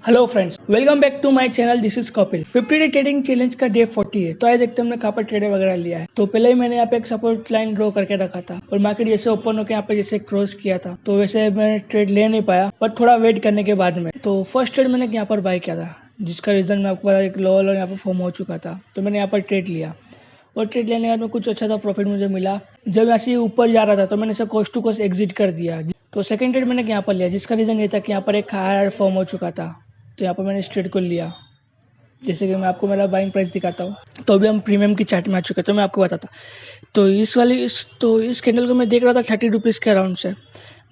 Hello friends, welcome back to my channel. This is Kapil. 50 day trading challenge का day 40 है। तो आइए देखते हैं हमने कहाँ पर ट्रेड वगैरह लिया है। तो पहले ही मैंने यहाँ पे एक सपोर्ट लाइन ड्रॉ करके रखा था और मार्केट जैसे ओपन होकर यहाँ पे जैसे क्रॉस किया था तो वैसे मैं ट्रेड ले नहीं पाया, पर थोड़ा वेट करने के बाद में तो फर्स्ट ट्रेड मैंने यहाँ पर बाय किया था, जिसका रीजन मैं आपको बता, एक लोअर यहाँ पर फॉर्म हो चुका था तो मैंने यहाँ पर ट्रेड लिया और ट्रेड लेने के बाद में कुछ अच्छा सा प्रॉफिट मुझे मिला। जब यहाँ से ऊपर जा रहा था तो मैंने इसे कोस्ट टू कोस्ट एग्जिट कर दिया। तो सेकंड ट्रेड मैंने यहाँ पर लिया, जिसका रीजन ये था कि यहाँ पर एक हायर फॉर्म हो चुका था तो यहाँ पर मैंने इस ट्रेड को लिया। जैसे कि मैं आपको मेरा बाइंग प्राइस दिखाता हूँ तो अभी हम प्रीमियम की चार्ट में आ चुके हैं तो मैं आपको बताता। तो इस कैंडल को मैं देख रहा था 30 रुपीज़ के अराउंड से,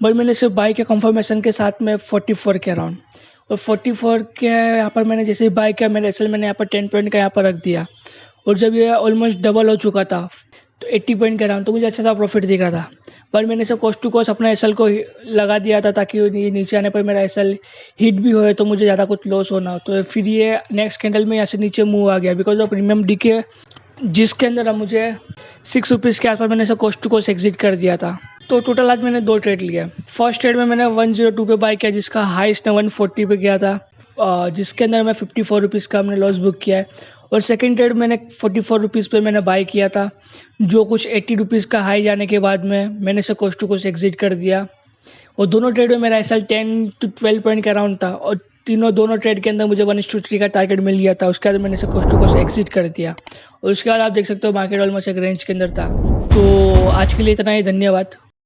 बट मैंने सिर्फ बाई के कंफर्मेशन के साथ में 44 के अराउंड, और 44 के यहाँ पर मैंने जैसे ही बाई किया मैंने मैंने यहाँ पर 10 पॉइंट का यहाँ पर रख दिया। और जब ये ऑलमोस्ट डबल हो चुका था तो 80 पॉइंट का अराउंड, तो मुझे अच्छा सा प्रॉफिट दिख रहा था। पर मैंने इसे कॉस्ट टू कॉस्ट अपना एसएल को लगा दिया था ताकि ये नीचे आने पर मेरा एसएल हिट भी होए तो मुझे ज़्यादा कुछ लॉस होना हो। तो फिर ये नेक्स्ट कैंडल में यहाँ से नीचे मूव आ गया बिकॉज ऑफ प्रीमियम डीके, जिसके अंदर अब मुझे 6 रुपीज़ के आसपास मैंने इसे कॉस्ट टू कॉस्ट एग्जिट कर दिया था। तो टोटल आज मैंने 2 ट्रेड लिया। फर्स्ट ट्रेड में मैंने 102 पे बाय किया, जिसका हाईस्ट 140 पे गया था, जिसके अंदर मैं 54 रुपीज़ का हमने लॉस बुक किया है। और सेकंड ट्रेड मैंने 44 रुपीज़ पे मैंने बाय किया था, जो कुछ 80 रुपीज़ का हाई जाने के बाद में मैंने इसे कोस्ट टू कोस्ट एग्जिट कर दिया। और दोनों ट्रेड में मेरा एसएल 10 to 12 पॉइंट का अराउंड था और दोनों ट्रेड के अंदर मुझे 1:3 का टारगेट मिल गया था। उसके बाद मैंने इसे कोस्ट टू कोस्ट एग्जिट कर दिया और उसके बाद आप देख सकते हो मार्केट ऑलमोस्ट एक रेंज के अंदर था। तो आज के लिए इतना ही, धन्यवाद।